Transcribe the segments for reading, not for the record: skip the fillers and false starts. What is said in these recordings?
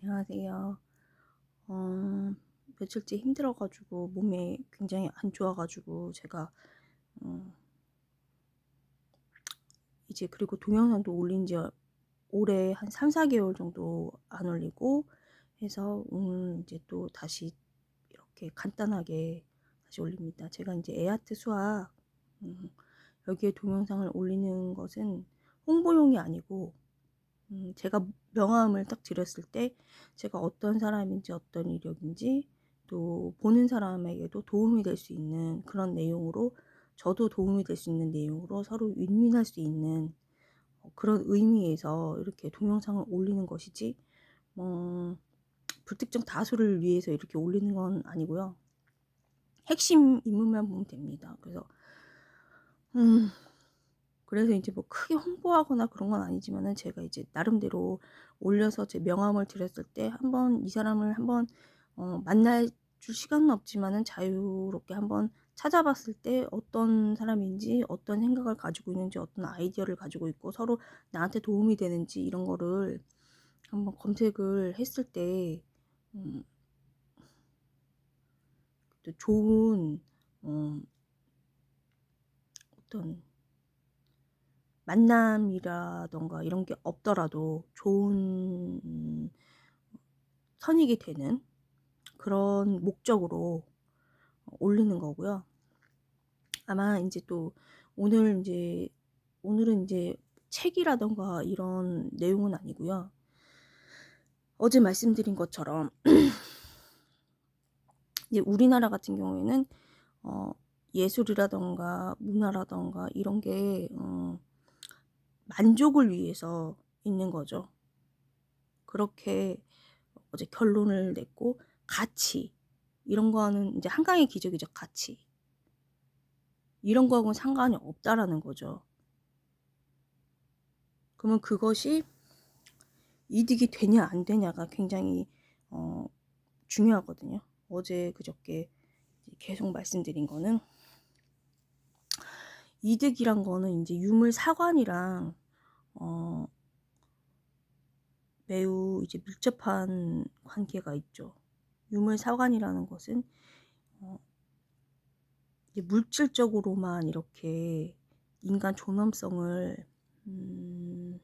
안녕하세요. 어, 며칠째 힘들어가지고 몸이 굉장히 안 좋아가지고 제가 어, 이제 그리고 동영상도 올린 지 올해 한 3, 4개월 정도 안 올리고 해서 오늘 이제 또 다시 이렇게 간단하게 다시 올립니다. 제가 이제 애아트 수학 음, 여기에 동영상을 올리는 것은 홍보용이 아니고 제가 명함을 딱 드렸을 때 제가 어떤 사람인지 어떤 이력인지 또 보는 사람에게도 도움이 될 수 있는 그런 내용으로, 저도 도움이 될 수 있는 내용으로 서로 윈윈할 수 있는 그런 의미에서 이렇게 동영상을 올리는 것이지, 뭐 불특정 다수를 위해서 이렇게 올리는 건 아니고요. 핵심 인물만 보면 됩니다. 음 그래서 이제 뭐 크게 홍보하거나 그런 건 아니지만은 제가 이제 나름대로 올려서 제 명함을 드렸을 때 한번 이 사람을 한번 만날 줄 시간은 없지만은 자유롭게 한번 찾아봤을 때 어떤 사람인지, 어떤 생각을 가지고 있는지, 어떤 아이디어를 가지고 있고 서로 나한테 도움이 되는지 이런 거를 한번 검색을 했을 때 음 또 좋은 어 어떤 만남이라던가 이런 게 없더라도 좋은 선익이 되는 그런 목적으로 올리는 거고요. 아마 인제 또 오늘 인제 오늘은 인제 책이라든가 이런 내용은 아니고요. 어제 말씀드린 것처럼 이제 우리나라 같은 경우에는 어 예술이라든가 문화라든가 이런 게 만족을 위해서 있는 거죠. 그렇게 어제 결론을 냈고, 가치 이런 거는 인제 한강의 기적이죠, 가치. 이런 거하고는 상관이 없다라는 거죠. 그러면 그것이 이득이 되냐 안 되냐가 굉장히 어 중요하거든요. 어제 그저께 이제 계속 말씀드린 거는, 이득이란 거는 인제 유물사관이랑 어 매우 이제 밀접한 관계가 있죠. 유물사관이라는 것은 어 이제 물질적으로만 이렇게 인간 존엄성을 음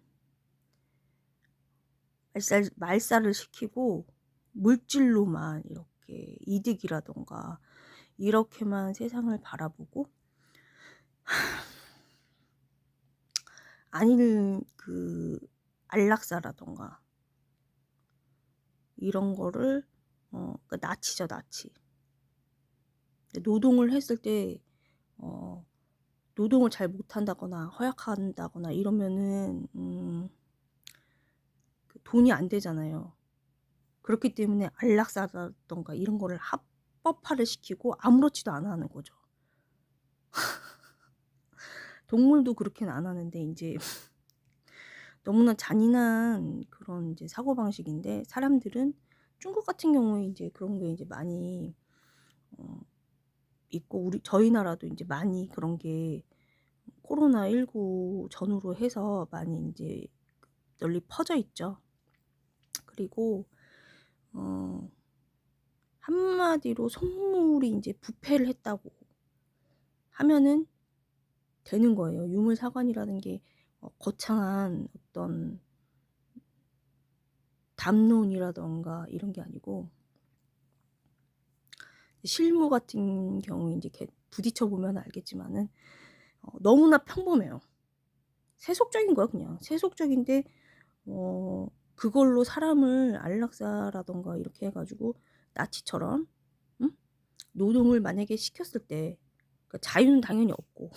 말살을 시키고 물질로만 이렇게 이득이라든가 이렇게만 세상을 바라보고, 아닌 그 안락사라든가 이런 거를 그러니까 나치죠, 나치. 노동을 했을 때 어 노동을 잘 못한다거나 허약한다거나 이러면은 그 돈이 안 되잖아요. 그렇기 때문에 안락사라든가 이런 거를 합법화를 시키고 아무렇지도 않아 하는 거죠. 동물도 그렇게는 안 하는데 인제 너무나 잔인한 그런 이제 사고방식인데, 사람들은 중국 같은 경우에 인제 그런 게 인제 많이 어 있고, 저희 나라도 인제 많이 그런 게 코로나19 전후로 해서 많이 인제 널리 퍼져 있죠. 그리고 어 한마디로 속물이 인제 부패를 했다고 하면은 되는 거예요. 유물사관이라는 게 거창한 어떤 담론이라든가 이런 게 아니고, 실무 같은 경우에 인제 이렇게 부딪혀 보면 알겠지만은 너무나 평범해요. 세속적인 거야 그냥. 세속적인데 그걸로 사람을 안락사라든가 이렇게 해 가지고 나치처럼 응? 노동을 만약에 시켰을 때, 그 자유는 당연히 없고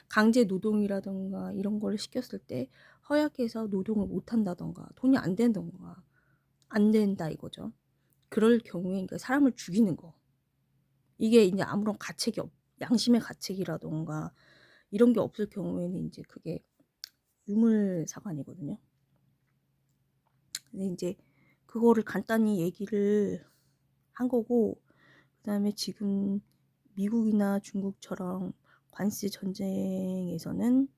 강제 노동이라든가 이런 거를 시켰을 때 허약해서 노동을 못 한다든가 돈이 안 된다든가 안 된다 이거죠. 그럴 경우에 그러니까 사람을 죽이는 거. 이게 인제 아무런 가책이 양심의 가책이라든가 이런 게 없을 경우에는 인제 그게 유물사관이거든요. 근데 인제 그거를 간단히 얘기를 한 거고, 그다음에 지금 미국이나 중국처럼 관세 전쟁에서는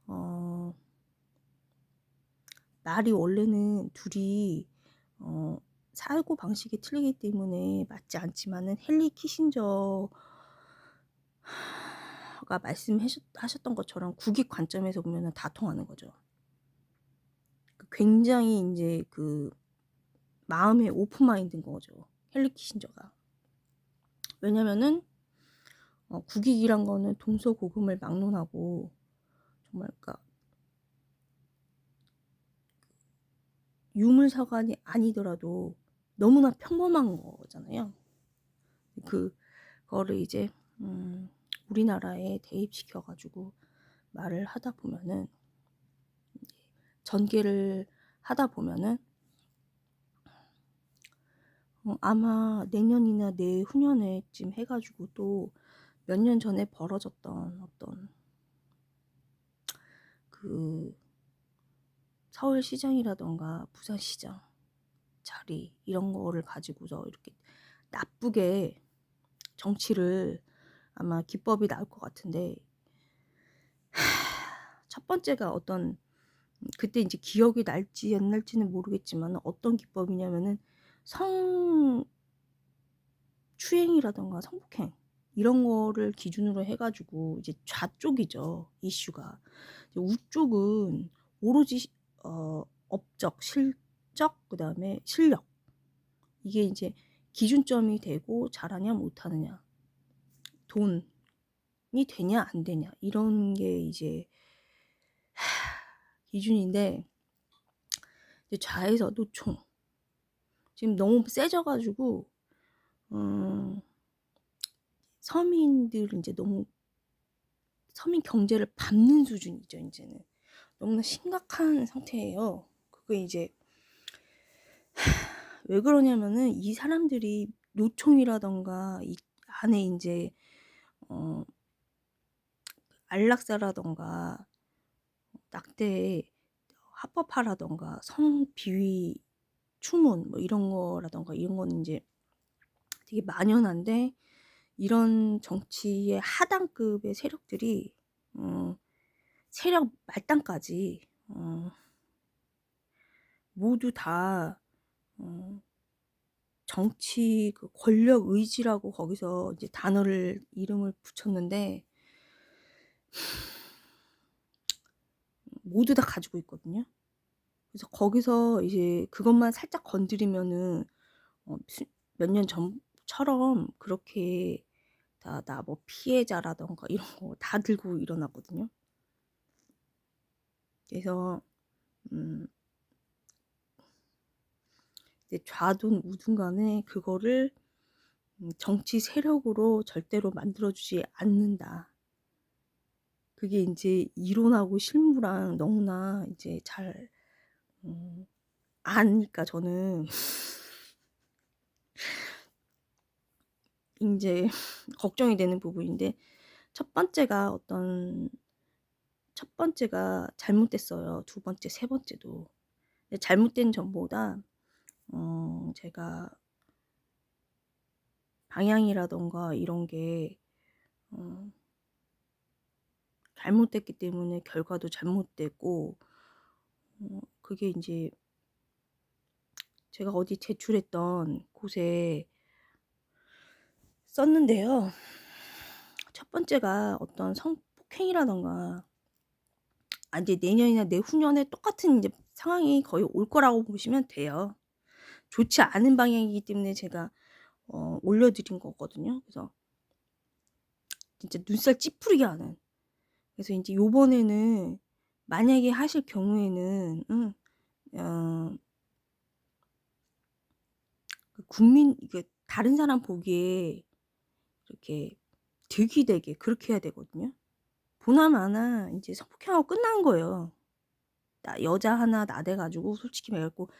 어 말이 원래는 둘이 사고 방식이 틀리기 때문에 맞지 않지만은 헨리 키신저가 하셨던 것처럼 국익 관점에서 보면은 다 통하는 거죠. 굉장히 인제 그 마음의 오픈 마인드인 거죠, 헨리 키신저가. 왜냐면은 국익이란 거는 동서고금을 막론하고 정말 그러니까 유물사관이 아니더라도 너무나 평범한 거잖아요. 그거를 이제 우리나라에 대입시켜 가지고 말을 하다 보면은, 전개를 하다 보면은 아마 내년이나 내후년에쯤 해 가지고 또 몇 년 전에 벌어졌던 어떤 그 서울시장이라든가 부산시장 자리 이런 거를 가지고서 이렇게 나쁘게 정치를, 아마 기법이 나올 것 같은데, 첫 번째가 어떤, 그때 인제 기억이 날지 안 날지는 모르겠지만 어떤 기법이냐면은 성추행이라든가 성폭행 이런 거를 기준으로 해 가지고 이제 좌쪽이죠, 이슈가. 이제 우쪽은 오로지 업적, 실적, 그다음에 실력, 이게 인제 기준점이 되고 잘하냐 못하느냐, 돈이 되냐 안 되냐, 이런 게 이제 기준인데, 이제 좌에서 노총 지금 너무 세져 가지고 서민들 인제 너무 서민 경제를 밟는 수준이죠 인제는. 너무나 심각한 상태예요. 그게 이제 왜 그러냐면은 이 사람들이 노총이라든가 이 안에 인제 어 안락사라든가 낙태에 합법화라든가 성비위 추문 뭐 이런 거라든가 이런 거는 인제 되게 만연한데, 이런 정치의 하단급의 세력들이 세력 말단까지 모두 다 어 정치 그 권력 의지라고 거기서 이제 단어를 이름을 붙였는데 모두 다 가지고 있거든요. 그래서 거기서 이제 그것만 살짝 건드리면은 몇 년 전처럼 그렇게 다 나 뭐 피해자라든가 이런 거 다 들고 일어나거든요. 그래서 음 이제 좌든 우든 간에 그거를 정치 세력으로 절대로 만들어 주지 않는다. 그게 인제 이론하고 실무랑 너무나 이제 잘 음 아니까 저는 인제 걱정이 되는 부분인데, 첫 번째가 어떤 첫 번째가 잘못됐어요. 두 번째, 세 번째도. 근데 잘못된 점보다 제가 방향이라든가 이런 게 어 잘못됐기 때문에 결과도 잘못되고, 그게 인제 제가 어디 제출했던 곳에 썼는데요. 첫 번째가 어떤 성폭행이라든가 인제 내년이나 내후년에 똑같은 인제 상황이 거의 올 거라고 보시면 돼요. 좋지 않은 방향이기 때문에 제가 올려 드린 거거든요. 그래서 진짜 눈살 찌푸리게 하는. 그래서 인제 요번에는 만약에 하실 경우에는 어 그 국민 이게 다른 사람 보기에 이렇게 득이 되게 그렇게 해야 되거든요. 보나마나 인제 성폭행하고 끝난 거예요. 나 여자 하나 나대 가지고 솔직히 말해 갖고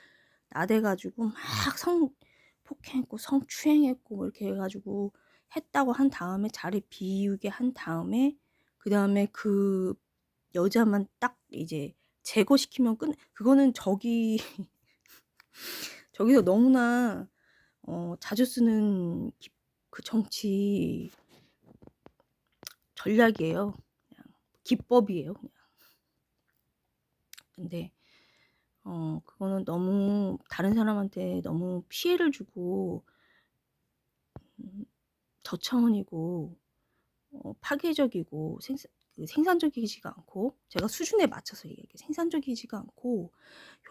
나대 가지고 막 성폭행했고 성추행했고 뭐 이렇게 해 가지고 했다고 한 다음에 자리 비우게 한 다음에, 그다음에 그 여자만 딱 이제 제거시키면 끝. 그거는 저기서 너무나 자주 쓰는 그 정치 전략이에요. 그냥 기법이에요 그냥. 근데 그거는 너무 다른 사람한테 너무 피해를 주고 음 저차원이고 파괴적이고 생산적이지가 않고, 제가 수준에 맞춰서 얘기할게요. 생산적이지가 않고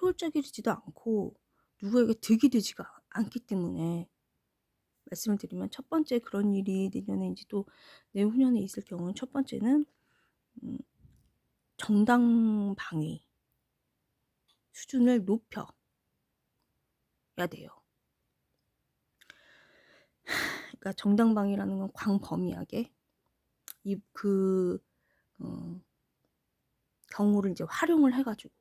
효율적이지도 않고 누구에게 득이 되지가 않기 때문에 말씀을 드리면, 첫 번째 그런 일이 내년에인지 또 내후년에 있을 경우는, 첫 번째는 음 정당방위 수준을 높여야 돼요. 그러니까 정당방위라는 건 광범위하게 이 어 경우를 이제 활용을 해 가지고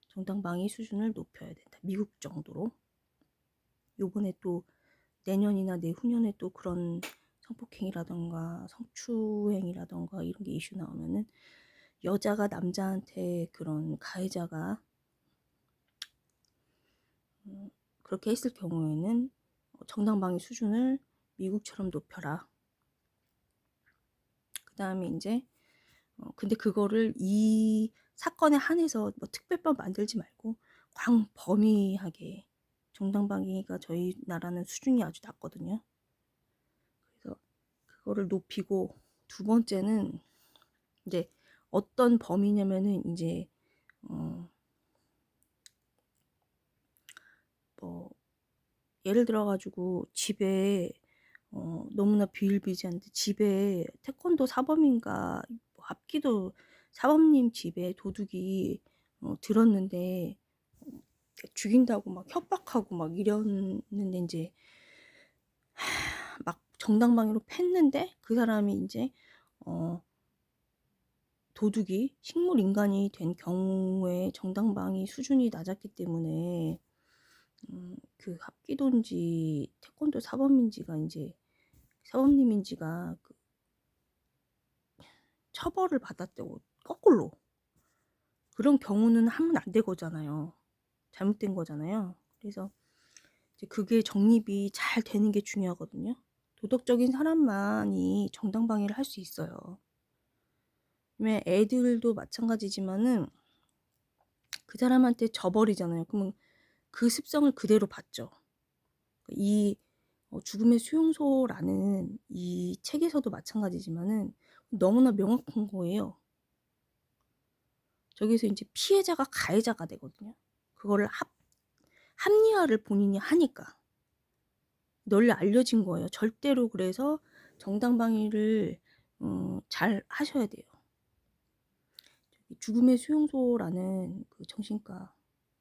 정당방위 수준을 높여야 된다. 미국 정도로. 요번에 또 내년이나 내후년에 또 그런 성폭행이라던가 성추행이라던가 이런 게 이슈 나오면은, 여자가 남자한테 그런 가해자가 그렇게 했을 경우에는 정당방위 수준을 미국처럼 높여라. 그다음에 인제 근데 그거를 이 사건에 한해서 뭐 특별법 만들지 말고 광범위하게, 정당방위가 저희 나라는 수준이 아주 낮거든요. 그래서 그거를 높이고, 두 번째는 이제 어떤 범위냐면은 인제 어 뭐 예를 들어 가지고 집에 너무나 비일비재한데 집에 태권도 사범인가 뭐 합기도 사범님 집에 도둑이 들었는데 죽인다고 막 협박하고 막 이랬는데, 인제 막 정당방위로 팼는데, 그 사람이 인제 어 도둑이 식물 인간이 된 경우에 정당방위 수준이 낮았기 때문에 그 합기도인지 태권도 사범인지가 인제 사범님인지가 그 처벌을 받았대고, 거꾸로. 그런 경우는 하면 안 되거잖아요. 잘못된 거잖아요. 그래서 이제 그게 정립이 잘 되는 게 중요하거든요. 도덕적인 사람만이 정당방위를 할 수 있어요. 왜 애들도 마찬가지지만은 그 사람한테 져 버리잖아요. 그러면 그 습성을 그대로 받죠. 이 죽음의 수용소라는 이 책에서도 마찬가지지만은 너무나 명확한 거예요. 저기서 인제 피해자가 가해자가 되거든요. 그거를 합리화를 본인이 하니까. 널리 알려진 거예요. 절대로. 그래서 정당방위를 잘 하셔야 돼요. 이 죽음의 수용소라는 그 정신과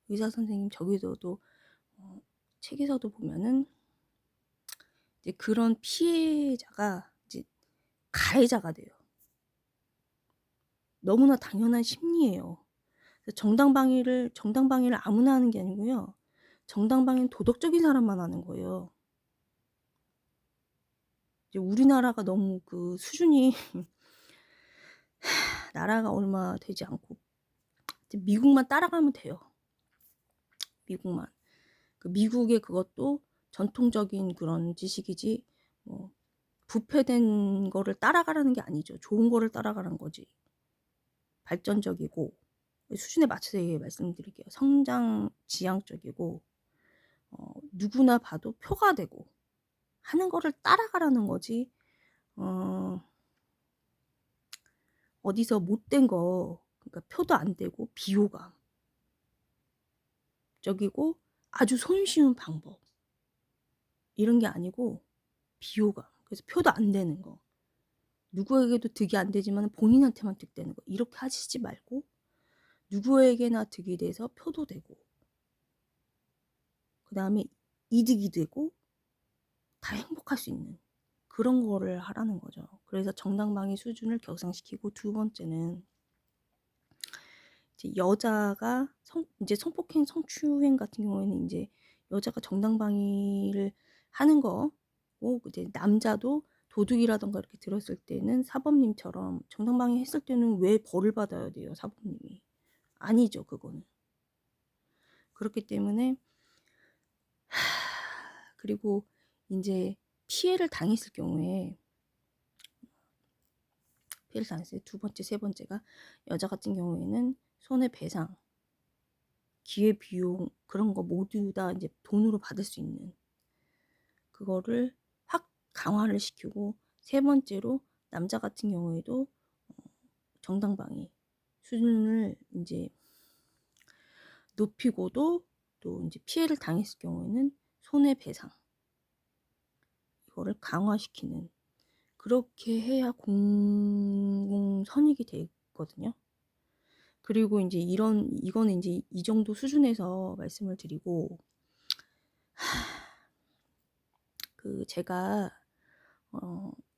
의사 선생님 저기서도 어 책에서도 보면은 이제 그런 피해자가 이제 가해자가 돼요. 너무나 당연한 심리예요. 그래서 정당방위를 아무나 하는 게 아니고요. 정당방위는 도덕적인 사람만 하는 거예요. 이제 우리나라가 너무 그 수준이 나라가 얼마 되지 않고 이제 미국만 따라가면 돼요. 미국만. 그 미국의 그것도 전통적인 그런 지식이지 뭐 부패된 거를 따라가라는 게 아니죠. 좋은 거를 따라가라는 거지. 발전적이고 수준에 맞춰서 말씀드릴게요. 성장 지향적이고 누구나 봐도 표가 되고 하는 거를 따라가라는 거지. 어 어디서 못된 거, 그러니까 표도 안 되고 비호감적이고 아주 손쉬운 방법, 이런 게 아니고 비호감. 그래서 표도 안 되는 거. 누구에게도 득이 안 되지만 본인한테만 득되는 거. 이렇게 하시지 말고 누구에게나 득이 돼서 표도 되고 그다음에 이득이 되고 다 행복할 수 있는 그런 거를 하라는 거죠. 그래서 정당방위 수준을 격상시키고, 두 번째는 이제 여자가 인제 성폭행, 성추행 같은 경우에는 인제 여자가 정당방위를 하는 거고, 이제 남자도 도둑이라든가 이렇게 들었을 때는 사범님처럼 정당방위 했을 때는 왜 벌을 받아야 돼요, 사범님이. 아니죠, 그거는. 그렇기 때문에 그리고 인제 피해를 당했을 경우에, 피해를 당했을 때 두 번째, 세 번째가 여자 같은 경우에는 손해배상, 기회비용 그런 거 모두 다 이제 돈으로 받을 수 있는 그거를 확 강화를 시키고, 세 번째로 남자 같은 경우에도 정당방위 수준을 인제 높이고도, 또 인제 피해를 당했을 경우에는 손해배상 이거를 강화시키는, 그렇게 해야 공공선익이 되거든요. 그리고 인제 이거는 인제 이 정도 수준에서 말씀을 드리고, 제가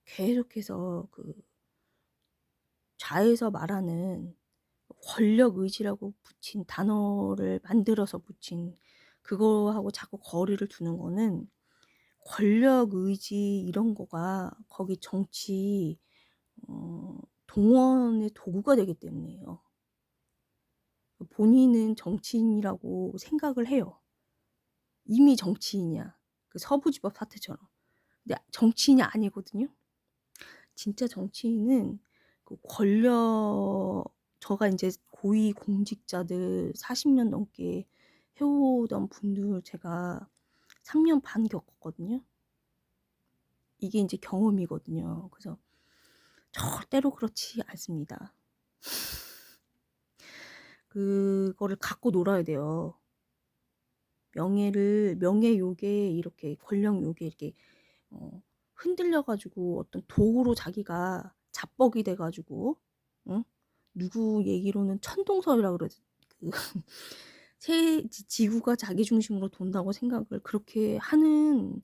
계속해서 좌에서 말하는 권력 의지라고 붙인 단어를 만들어서 붙인 그거하고 자꾸 거리를 두는 거는, 권력 의지 이런 거가 거기 정치 동원의 도구가 되기 때문이에요. 본인은 정치인이라고 생각을 해요. 이미 정치인이야. 서부지법 사태처럼. 근데 정치인이 아니거든요. 진짜 정치인은 권력, 저가 인제 고위 공직자들 40년 넘게 해오던 분들 제가 3년 반 겪었거든요. 이게 인제 경험이거든요. 그래서 절대로 그렇지 않습니다. 그거를 갖고 놀아야 돼요. 명예욕에 이렇게 권력욕에 이렇게 흔들려 가지고 어떤 도구로 자기가 자뻑이 돼 가지고, 응? 누구 얘기로는 천동설이라 그러지. 그 세 지 지구가 자기 중심으로 돈다고 생각을 그렇게 하는